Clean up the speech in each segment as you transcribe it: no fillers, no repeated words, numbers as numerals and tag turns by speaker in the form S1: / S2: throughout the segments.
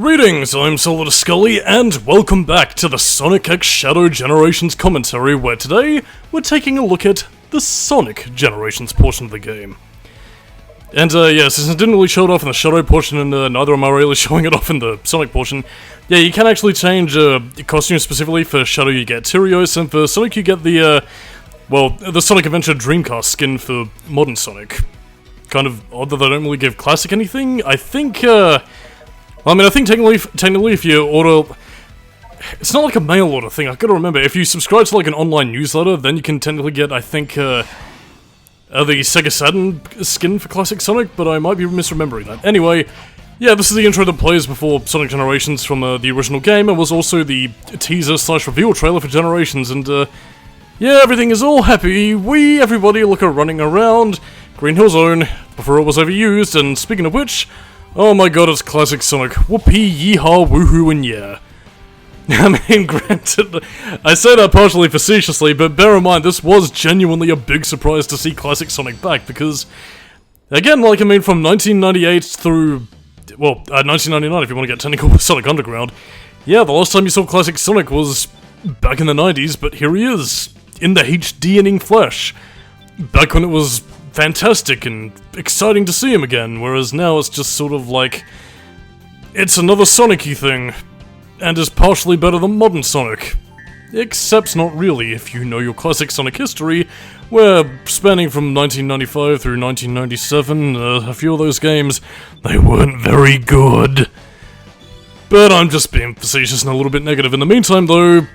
S1: Greetings, I'm Solidus-Skully, and welcome back to the Sonic X Shadow Generations commentary, where today we're taking a look at the Sonic Generations portion of the game. And yeah, since it didn't really show it off in the Shadow portion, and neither am I really showing it off in the Sonic portion, yeah, you can actually change costumes specifically. For Shadow you get Tyrios, and for Sonic you get the Sonic Adventure Dreamcast skin for modern Sonic. Kind of odd that they don't really give Classic anything. I think technically if you order... It's not like a mail order thing, I've got to remember. If you subscribe to like an online newsletter, then you can technically get, I think, the Sega Saturn skin for Classic Sonic, but I might be misremembering that. Anyway, yeah, this is the intro that plays before Sonic Generations from the original game, and was also the teaser/reveal trailer for Generations, and yeah, everything is all happy. Everybody look are running around Green Hill Zone before it was overused, and speaking of which... Oh my god, it's Classic Sonic. Whoopee, yeehaw, woohoo, and yeah. I mean, granted, I say that partially facetiously, but bear in mind, this was genuinely a big surprise to see Classic Sonic back, because, again, from 1998 through, 1999 if you want to get technical with Sonic Underground, yeah, the last time you saw Classic Sonic was back in the 90s, but here he is, in the HD-ing flesh, back when it was fantastic and exciting to see him again, whereas now it's just sort of like, it's another Sonic-y thing, and is partially better than modern Sonic. Except not really, if you know your classic Sonic history, where spanning from 1995 through 1997, a few of those games, they weren't very good. But I'm just being facetious and a little bit negative. In the meantime though,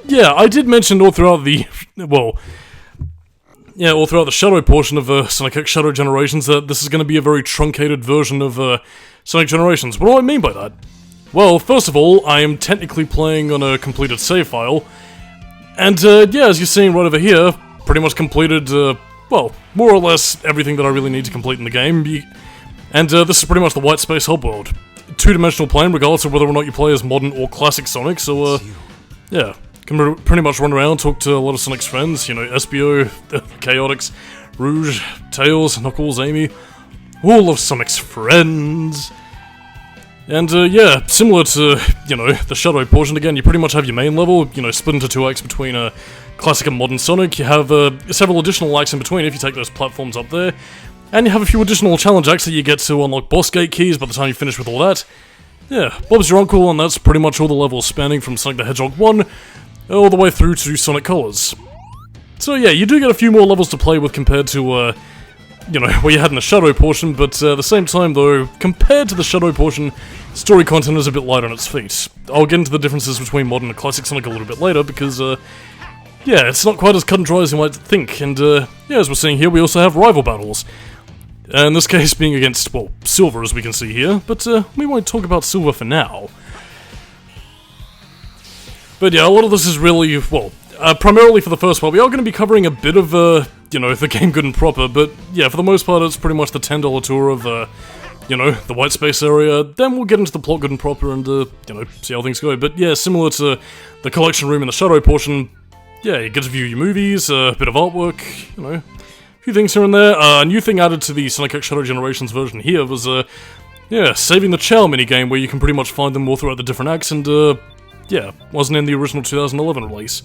S1: yeah, I did mention all throughout the, all throughout the Shadow portion of Sonic X Shadow Generations that this is going to be a very truncated version of Sonic Generations. What do I mean by that? Well, first of all, I am technically playing on a completed save file, and yeah, as you're seeing right over here, pretty much completed, more or less everything that I really need to complete in the game, and this is pretty much the white space hub world. Two-dimensional plane, regardless of whether or not you play as modern or classic Sonic, so yeah. Can pretty much run around, talk to a lot of Sonic's friends, you know, SBO, Chaotix, Rouge, Tails, Knuckles, Amy, all of Sonic's friends. And yeah, similar to, the Shadow portion, again, you pretty much have your main level, split into two acts between classic and modern Sonic. You have several additional acts in between if you take those platforms up there. And you have a few additional challenge acts that you get to unlock boss gate keys by the time you finish with all that. Yeah, Bob's your uncle, and that's pretty much all the levels spanning from Sonic the Hedgehog 1 all the way through to Sonic Colors. So yeah, you do get a few more levels to play with compared to, what you had in the Shadow portion, but at the same time though, compared to the Shadow portion, story content is a bit light on its feet. I'll get into the differences between modern and classic Sonic a little bit later, because, yeah, it's not quite as cut and dry as you might think, and, yeah, as we're seeing here, we also have rival battles. In this case being against, Silver, as we can see here, but, we won't talk about Silver for now. But yeah, a lot of this is really, primarily for the first part, we are going to be covering a bit of, the game good and proper, but yeah, for the most part, it's pretty much the $10 tour of, the white space area. Then we'll get into the plot good and proper and, see how things go. But yeah, similar to the collection room in the Shadow portion, yeah, you get to view your movies, a bit of artwork, a few things here and there. A new thing added to the Sonic X Shadow Generations version here was, yeah, saving the Chow minigame, where you can pretty much find them all throughout the different acts, and, yeah, wasn't in the original 2011 release.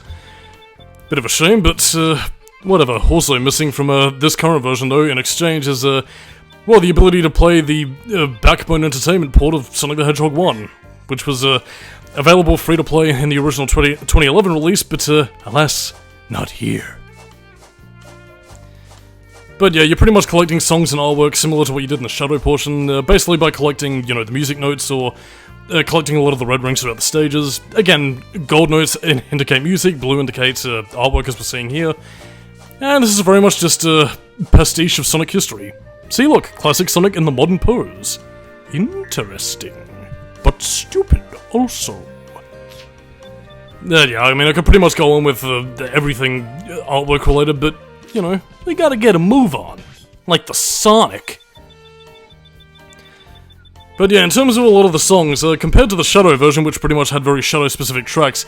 S1: Bit of a shame, but, whatever. Also missing from this current version, though, in exchange is, the ability to play the Backbone Entertainment port of Sonic the Hedgehog 1, which was available free-to-play in the original 2011 release, but, alas, not here. But yeah, you're pretty much collecting songs and artwork similar to what you did in the Shadow portion, basically by collecting, the music notes or... collecting a lot of the red rings throughout the stages. Again, gold notes indicate music, blue indicates artwork as we're seeing here. And this is very much just a pastiche of Sonic history. See, look, classic Sonic in the modern pose. Interesting. But stupid, also. Yeah, I mean, I could pretty much go on with everything artwork related, but, we gotta get a move on. Like the Sonic. But yeah, in terms of a lot of the songs, compared to the Shadow version, which pretty much had very Shadow-specific tracks,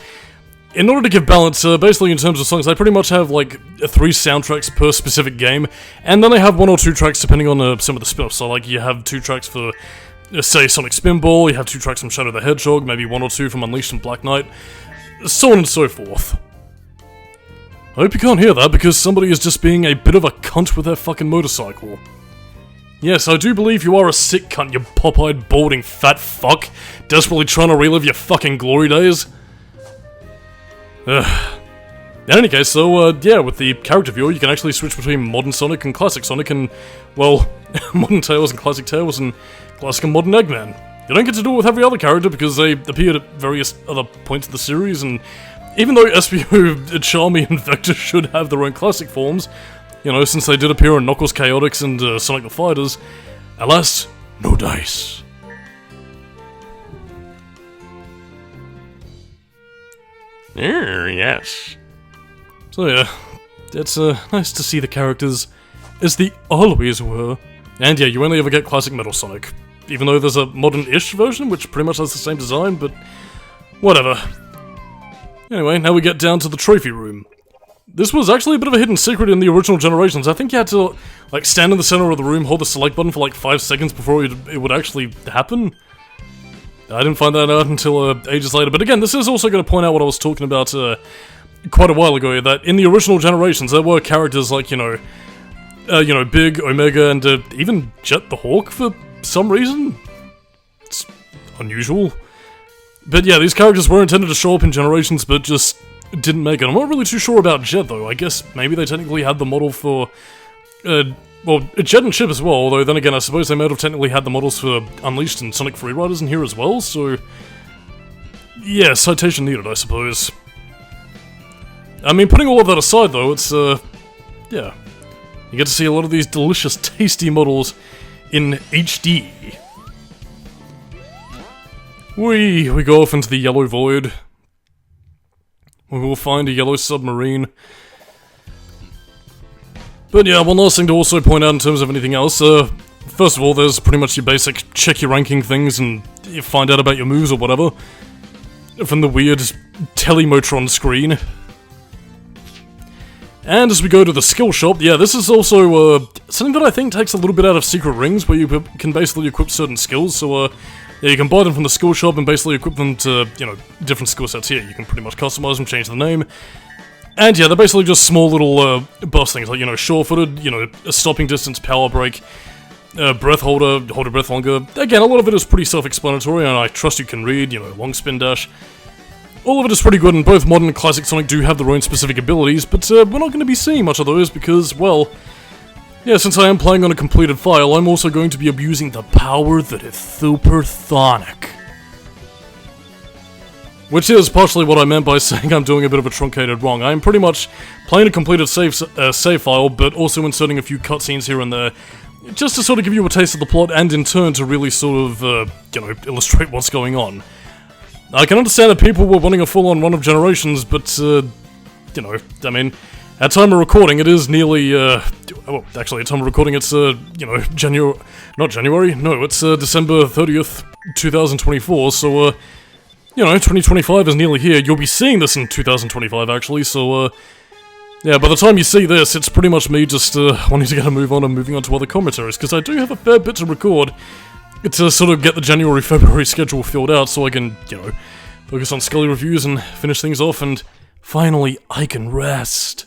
S1: in order to give balance, basically in terms of songs, I pretty much have, 3 soundtracks per specific game, and then I have 1 or 2 tracks depending on some of the spin-offs. So, you have 2 tracks for, say, Sonic Spinball, you have 2 tracks from Shadow the Hedgehog, maybe 1 or 2 from Unleashed and Black Knight, so on and so forth. I hope you can't hear that, because somebody is just being a bit of a cunt with their fucking motorcycle. Yes, I do believe you are a sick cunt, you pop-eyed, balding, fat fuck, desperately trying to relive your fucking glory days. Ugh. In any case, so, yeah, with the character viewer, you can actually switch between modern Sonic and classic Sonic and, well, modern Tails and classic Tails and classic and modern Eggman. You don't get to do it with every other character because they appeared at various other points of the series, and even though Espio, Charmy, and Vector should have their own classic forms, you know, since they did appear in Knuckles Chaotix and Sonic the Fighters, alas, no dice. Yes. So yeah, it's nice to see the characters as they always were. And yeah, you only ever get classic Metal Sonic, even though there's a modern-ish version, which pretty much has the same design, but whatever. Anyway, now we get down to the trophy room. This was actually a bit of a hidden secret in the original generations. I think you had to, like, stand in the center of the room, hold the select button for like 5 seconds before it would actually happen. I didn't find that out until ages later, but again, this is also going to point out what I was talking about quite a while ago, that in the original generations there were characters like, you know, Big, Omega, and even Jet the Hawk for some reason. It's unusual. But yeah, these characters were intended to show up in Generations, but just didn't make it. I'm not really too sure about Jet, though. I guess maybe they technically had the model for, well, Jet and Chip as well, although then again, I suppose they might have technically had the models for Unleashed and Sonic Freeriders in here as well, so yeah, citation needed, I suppose. I mean, putting all of that aside, though, it's, yeah. You get to see a lot of these delicious, tasty models in HD. We go off into the yellow void. We will find a yellow submarine. But yeah, one last thing to also point out in terms of anything else, first of all, there's pretty much your basic check your ranking things and you find out about your moves or whatever from the weird Telemotron screen. And as we go to the skill shop, yeah, this is also something that I think takes a little bit out of Secret Rings, where you can basically equip certain skills, so yeah, you can buy them from the skill shop and basically equip them to, you know, different skill sets here. You can pretty much customize them, change the name, and yeah, they're basically just small little buff things, like, you know, sure-footed, you know, a stopping distance, power break, breath holder, hold your breath longer. Again, a lot of it is pretty self-explanatory, and I trust you can read, you know, long spin dash. All of it is pretty good, and both modern and classic Sonic do have their own specific abilities, but we're not going to be seeing much of those because, well, yeah, since I am playing on a completed file, I'm also going to be abusing the power that is supersonic. Which is partially what I meant by saying I'm doing a bit of a truncated wrong. I am pretty much playing a completed save file, but also inserting a few cutscenes here and there, just to sort of give you a taste of the plot, and in turn to really sort of, you know, illustrate what's going on. I can understand that people were wanting a full-on run of Generations, but, you know, I mean, at time of recording, it is nearly, well, actually, at time of recording, it's, you know, it's, December 30th, 2024, so, you know, 2025 is nearly here. You'll be seeing this in 2025, actually, so, yeah, by the time you see this, it's pretty much me just, wanting to get a move on and moving on to other commentaries, because I do have a fair bit to record to sort of get the January-February schedule filled out so I can, you know, focus on Skully reviews and finish things off, and finally, I can rest.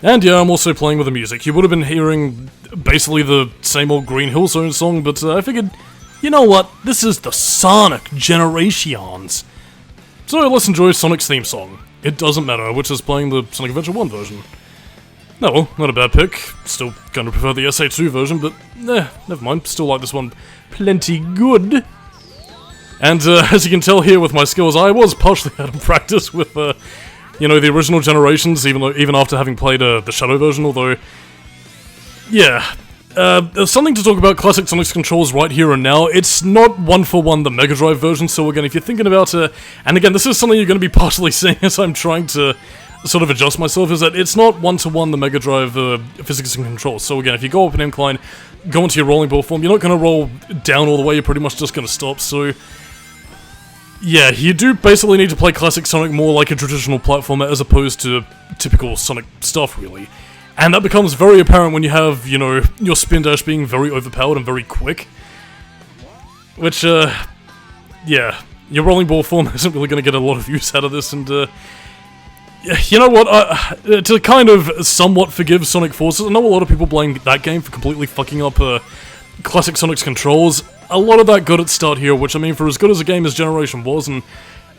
S1: And yeah, I'm also playing with the music. You would have been hearing basically the same old Green Hill Zone song, but I figured, you know what, this is the Sonic Generations. So let's enjoy Sonic's theme song. It doesn't matter which is playing the Sonic Adventure 1 version. No, well, not a bad pick. Still gonna prefer the SA2 version, but never mind. Still like this one plenty good. And as you can tell here with my skills, I was partially out of practice with, you know, the original Generations, even after having played the Shadow version, although, yeah. There's something to talk about classic Sonic's controls right here and now. It's not one-for-one the Mega Drive version, so again, if you're thinking about, and again, this is something you're going to be partially seeing as I'm trying to sort of adjust myself, is that it's not one-to-one the Mega Drive physics and controls. So again, if you go up an incline, go into your rolling ball form, you're not going to roll down all the way, you're pretty much just going to stop, so yeah, you do basically need to play classic Sonic more like a traditional platformer as opposed to typical Sonic stuff, really. And that becomes very apparent when you have, you know, your spin dash being very overpowered and very quick. Which, yeah, your rolling ball form isn't really going to get a lot of use out of this, and, you know what, to kind of somewhat forgive Sonic Forces, I know a lot of people blame that game for completely fucking up, classic Sonic's controls. A lot of that got its start here, which, I mean, for as good as a game as Generation was, and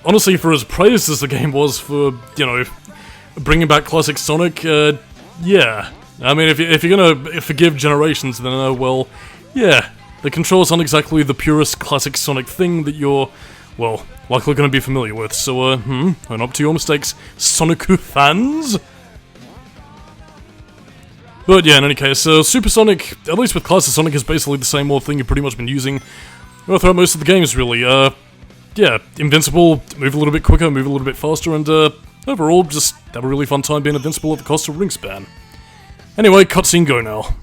S1: honestly, for as praised as the game was for, you know, bringing back classic Sonic, yeah. I mean, if you're gonna forgive Generations, then, well, yeah, the controls aren't exactly the purest classic Sonic thing that you're, well, likely gonna be familiar with, so, own up to your mistakes, Sonic fans! But yeah, in any case, Super Sonic, at least with classic Sonic, is basically the same old thing you've pretty much been using throughout most of the games, really. Yeah, invincible, move a little bit quicker, move a little bit faster, and, overall, just have a really fun time being invincible at the cost of wingspan. Anyway, cutscene go now.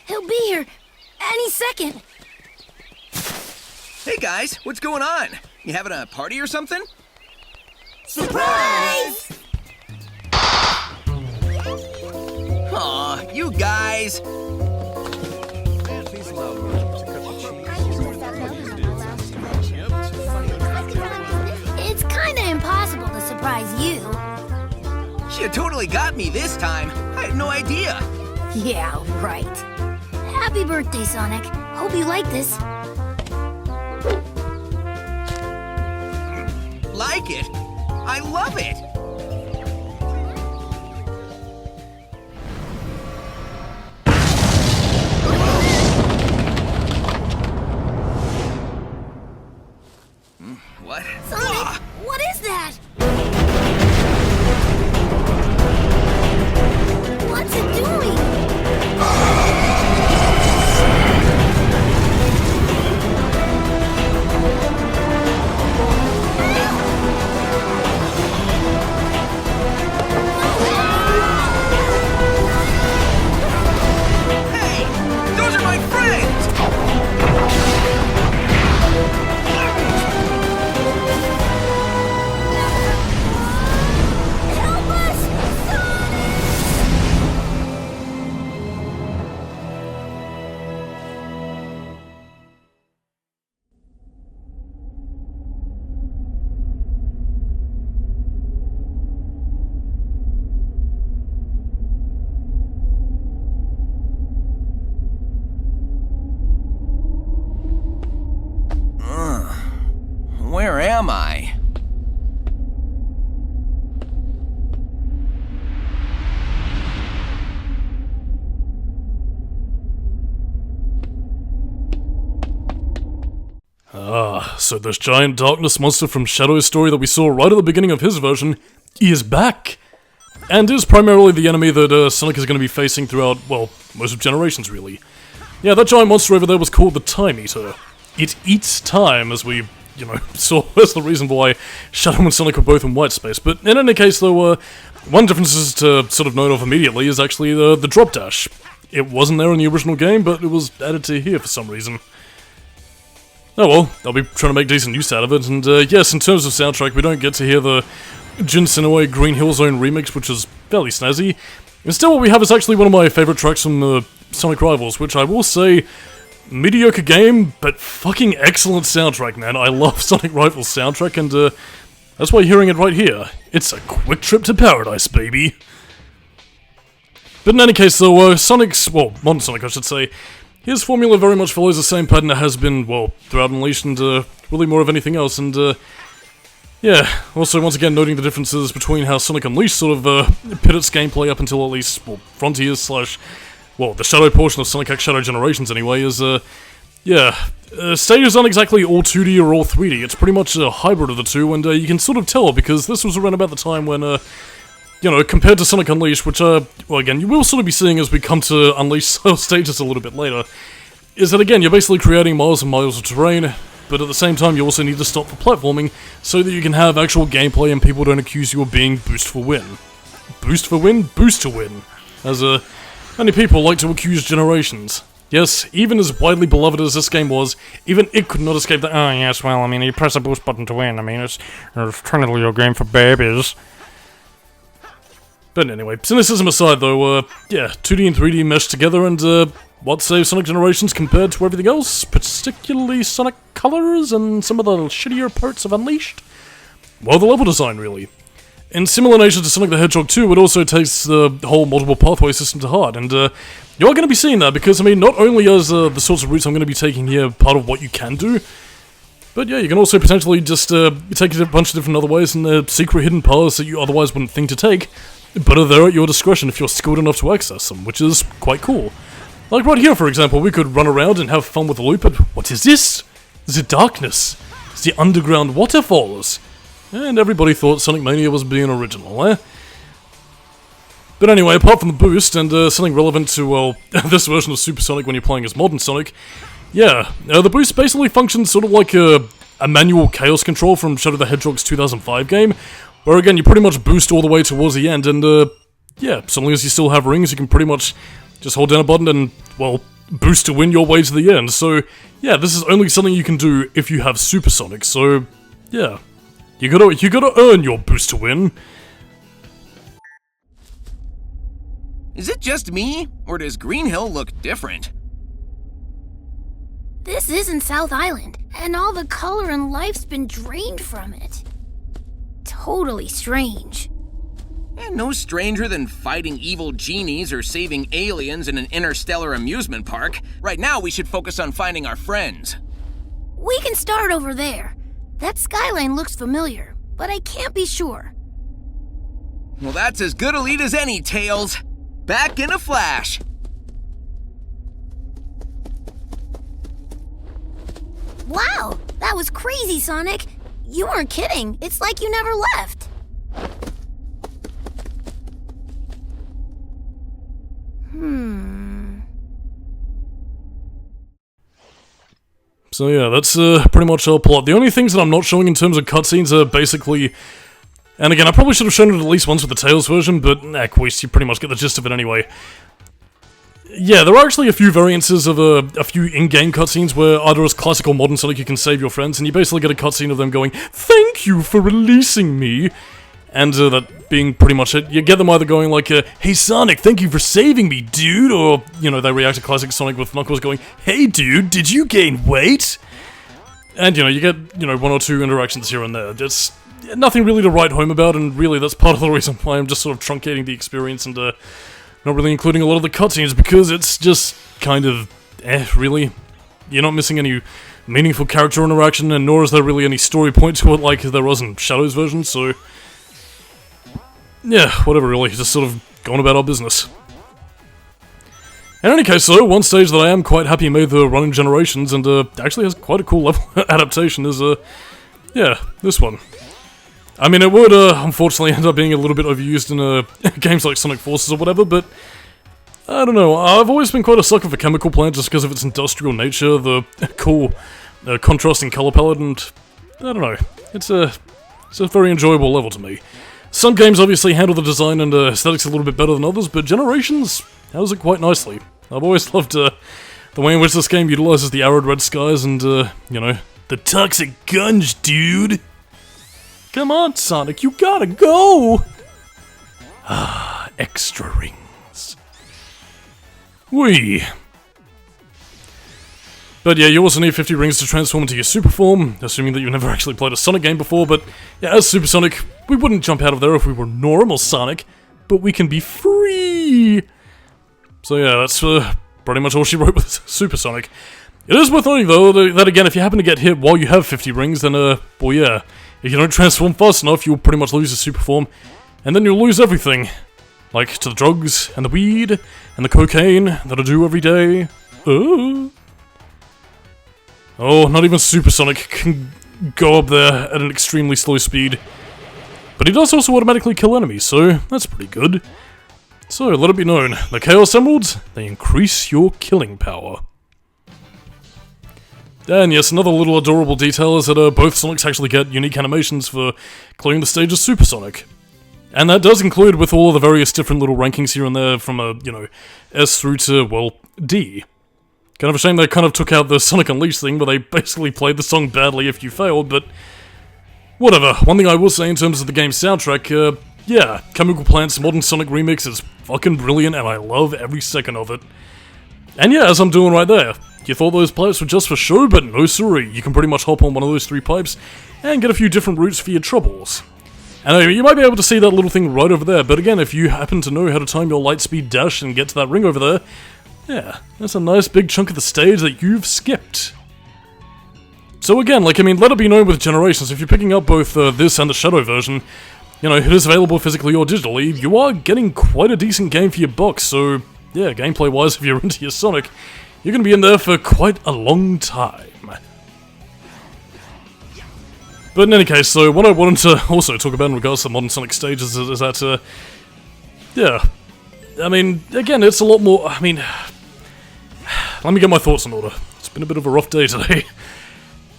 S2: He'll be here any second.
S3: Hey guys, what's going on? You having a party or something?
S2: Surprise!
S3: Aw, you guys.
S2: It's kinda impossible to surprise you.
S3: She totally got me this time. I had no idea.
S2: Yeah, right. Happy birthday, Sonic. Hope you like this.
S3: Like it? I love it. What?
S2: Sonic, what is that? What's it doing?
S3: Hey, those are my friends.
S2: Help us, Sonic!
S3: Where am I?
S1: So this giant darkness monster from Shadow's story that we saw right at the beginning of his version is back! And is primarily the enemy that Sonic is going to be facing throughout, well, most of Generations, really. Yeah, that giant monster over there was called the Time Eater. It eats time, as we, you know, saw as the reason why Shadow and Sonic were both in white space. But in any case, though, one difference is to sort of note off immediately is actually the drop dash. It wasn't there in the original game, but it was added to here for some reason. Oh well, I'll be trying to make decent use out of it, and yes, in terms of soundtrack, we don't get to hear the Jin Sinaway Green Hill Zone remix, which is fairly snazzy. Instead, what we have is actually one of my favourite tracks from Sonic Rivals, which I will say, mediocre game, but fucking excellent soundtrack, man. I love Sonic Rivals soundtrack, and that's why you're hearing it right here. It's a quick trip to paradise, baby. But in any case, though, Sonic's, well, modern Sonic, I should say, his formula very much follows the same pattern it has been, well, throughout Unleashed and really more of anything else, and yeah, also once again noting the differences between how Sonic Unleashed sort of pit its gameplay up until at least, well, Frontiers slash, well, the Shadow portion of Sonic X Shadow Generations anyway, is, yeah, stages aren't exactly all 2D or all 3D, it's pretty much a hybrid of the two, and you can sort of tell because this was around about the time when, you you know, compared to Sonic Unleashed, which, well, again, you will sort of be seeing as we come to Unleashed stages a little bit later, is that, again, you're basically creating miles and miles of terrain, but at the same time, you also need to stop for platforming so that you can have actual gameplay and people don't accuse you of being boost for win. Boost for win? Boost to win. As, many people like to accuse Generations. Yes, even as widely beloved as this game was, even it could not escape the, oh yes, well, I mean, you press a boost button to win, I mean, it's technically a game for babies. But anyway, cynicism aside though, yeah, 2D and 3D meshed together and, what saves Sonic Generations compared to everything else, particularly Sonic Colors and some of the shittier parts of Unleashed? Well, the level design, really. In similar nature to Sonic the Hedgehog 2, it also takes the whole multiple pathway system to heart, and you're going to be seeing that because, I mean, not only is the sorts of routes I'm going to be taking here part of what you can do, but yeah, you can also potentially just take it a bunch of different other ways and secret hidden paths that you otherwise wouldn't think to take, but are there at your discretion if you're skilled enough to access them, which is quite cool. Like right here, for example, we could run around and have fun with the loop, but what is this? The darkness. It's the underground waterfalls. And everybody thought Sonic Mania was being original, eh? But anyway, apart from the boost, and something relevant to, well, this version of Super Sonic when you're playing as modern Sonic, yeah, the boost basically functions sort of like a manual chaos control from Shadow the Hedgehog's 2005 game, where again, you pretty much boost all the way towards the end, and yeah, so long as you still have rings, you can pretty much just hold down a button and, well, boost to win your way to the end. So, yeah, this is only something you can do if you have Super Sonic, so, yeah. You gotta earn your boost to win.
S3: Is it just me, or does Green Hill look different?
S2: This isn't South Island, and all the color and life's been drained from it. Totally strange.
S3: And no stranger than fighting evil genies or saving aliens in an interstellar amusement park. Right now, we should focus on finding our friends.
S2: We can start over there. That skyline looks familiar, but I can't be sure.
S3: Well, that's as good a lead as any, Tails. Back in a flash.
S2: Wow, that was crazy, Sonic. You weren't kidding. It's like you never left.
S1: So yeah, that's pretty much our plot. The only things that I'm not showing in terms of cutscenes are basically... And again, I probably should have shown it at least once with the Tails version, but quist, you pretty much get the gist of it anyway. Yeah, there are actually a few variances of a few in-game cutscenes where either as classic or modern Sonic you can save your friends, and you basically get a cutscene of them going, "Thank you for releasing me!" And that being pretty much it. You get them either going like, "Hey Sonic, thank you for saving me, dude!" Or, you know, they react to classic Sonic with Knuckles going, "Hey dude, did you gain weight?" And, you know, you get, you know, one or two interactions here and there. Just nothing really to write home about, and really that's part of the reason why I'm just sort of truncating the experience and, not really including a lot of the cutscenes, because it's just kind of, really. You're not missing any meaningful character interaction, and nor is there really any story point to it like there was in Shadow's version, so... yeah, whatever really, just sort of going about our business. In any case though, one stage that I am quite happy made the running Generations, and actually has quite a cool level adaptation is, yeah, this one. I mean, it would, unfortunately end up being a little bit overused in, games like Sonic Forces or whatever, but... I don't know, I've always been quite a sucker for Chemical Plant just because of its industrial nature, the cool, contrasting color palette, and... I don't know, it's a very enjoyable level to me. Some games obviously handle the design and aesthetics a little bit better than others, but Generations handles it quite nicely. I've always loved, the way in which this game utilizes the arid red skies and, you know, the toxic gunge, dude! Come on, Sonic, you gotta go! Ah, extra rings. Whee! But yeah, you also need 50 rings to transform into your super form, assuming that you've never actually played a Sonic game before, but yeah, as Super Sonic, we wouldn't jump out of there if we were normal Sonic, but we can be free! So yeah, that's pretty much all she wrote with Super Sonic. It is worth noting, though, that again, if you happen to get hit while you have 50 rings, then, well yeah, if you don't transform fast enough, you'll pretty much lose your super form, and then you'll lose everything. Like, to the drugs, and the weed, and the cocaine that I do every day. Oh, not even Super Sonic can go up there at an extremely slow speed. But he does also automatically kill enemies, so that's pretty good. So, let it be known, the Chaos Emeralds, they increase your killing power. And yes, another little adorable detail is that both Sonics actually get unique animations for clearing the stage as Supersonic. And that does include with all of the various different little rankings here and there from, you know, S through to, well, D. Kind of a shame they kind of took out the Sonic Unleashed thing, where they basically played the song badly if you failed, but whatever. One thing I will say in terms of the game's soundtrack, yeah, Chemical Plant's Modern Sonic remix is fucking brilliant, and I love every second of it. And yeah, as I'm doing right there, you thought those pipes were just for show, but no siree. You can pretty much hop on one of those 3 pipes and get a few different routes for your troubles. And you might be able to see that little thing right over there, but again, if you happen to know how to time your lightspeed dash and get to that ring over there, yeah, that's a nice big chunk of the stage that you've skipped. So again, like, I mean, let it be known with Generations, if you're picking up both this and the Shadow version, you know, it is available physically or digitally, you are getting quite a decent game for your buck, so yeah, gameplay-wise, if you're into your Sonic, you're going to be in there for quite a long time. But in any case, so what I wanted to also talk about in regards to the modern Sonic stages is that, yeah, I mean, again, it's a lot more, I mean, let me get my thoughts in order. It's been a bit of a rough day today.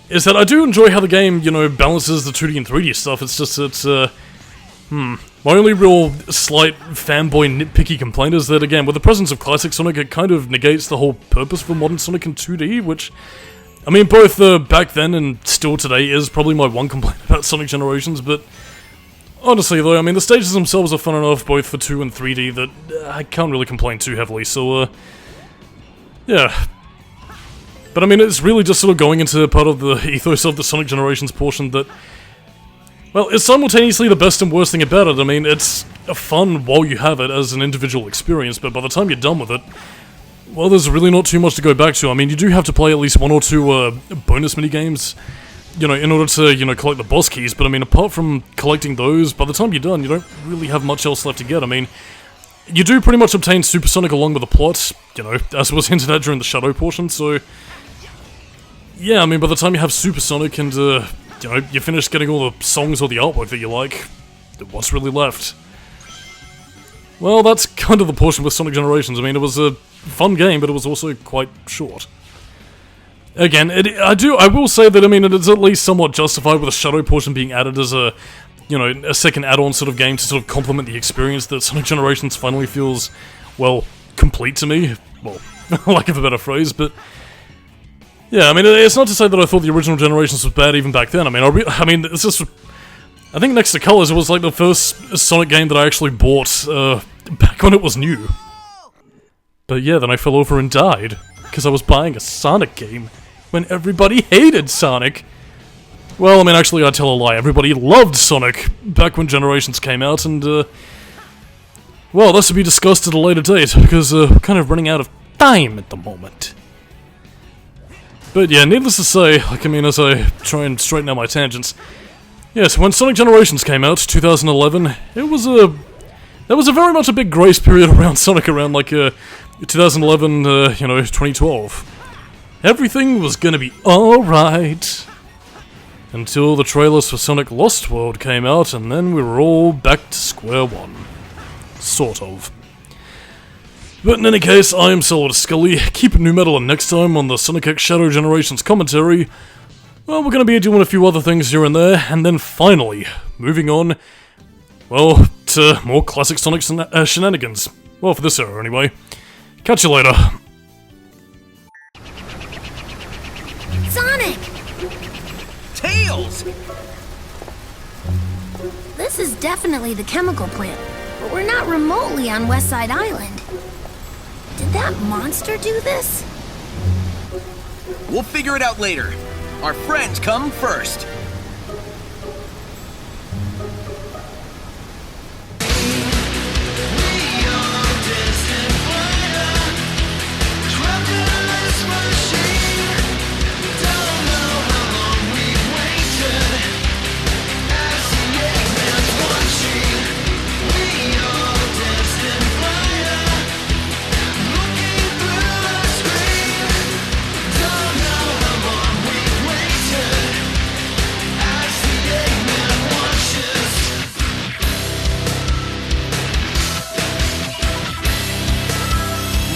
S1: Is that I do enjoy how the game, you know, balances the 2D and 3D stuff, it's just that, my only real slight fanboy nitpicky complaint is that, again, with the presence of Classic Sonic, it kind of negates the whole purpose for modern Sonic in 2D, which, I mean, both back then and still today is probably my one complaint about Sonic Generations, but honestly though, I mean, the stages themselves are fun enough both for 2 and 3D that I can't really complain too heavily, so, yeah. But I mean, it's really just sort of going into part of the ethos of the Sonic Generations portion that, well, it's simultaneously the best and worst thing about it. I mean, it's fun while you have it as an individual experience, but by the time you're done with it, well, there's really not too much to go back to. I mean, you do have to play at least 1 or 2 bonus minigames, you know, in order to, you know, collect the boss keys, but I mean, apart from collecting those, by the time you're done, you don't really have much else left to get. I mean, you do pretty much obtain Supersonic along with the plot, you know, as was hinted at during the Shadow portion, so yeah, I mean, by the time you have Supersonic and, you know, you finish getting all the songs or the artwork that you like, what's really left? Well, that's kind of the portion with Sonic Generations. I mean, it was a fun game, but it was also quite short. Again, I will say that, I mean, it is at least somewhat justified with the Shadow portion being added as a, you know, a second add-on sort of game to sort of complement the experience that Sonic Generations finally feels, well, complete to me. Well, lack of a better phrase, but yeah, I mean, it's not to say that I thought the original Generations was bad even back then. I mean, it's just, I think next to Colors, it was like the first Sonic game that I actually bought back when it was new. But yeah, then I fell over and died because I was buying a Sonic game when everybody hated Sonic. Well, I mean, actually, I tell a lie. Everybody loved Sonic back when Generations came out, and well, that's to be discussed at a later date because we're kind of running out of time at the moment. But yeah, needless to say, like, I mean, as I try and straighten out my tangents, yes, when Sonic Generations came out, 2011, there was a very much a big grace period around Sonic around, like, 2011, you know, 2012. Everything was gonna be alright. Until the trailers for Sonic Lost World came out, and then we were all back to square one. Sort of. But in any case, I am Solidus-Skully. Keep it new metal, and next time on the Sonic X Shadow Generations commentary, well, we're going to be doing a few other things here and there, and then finally, moving on, well, to more classic Sonic shenanigans. Well, for this era, anyway. Catch you later.
S2: Sonic!
S3: Tails!
S2: This is definitely the chemical plant, but we're not remotely on West Side Island. Did that monster do this?
S3: We'll figure it out later. Our friends come first.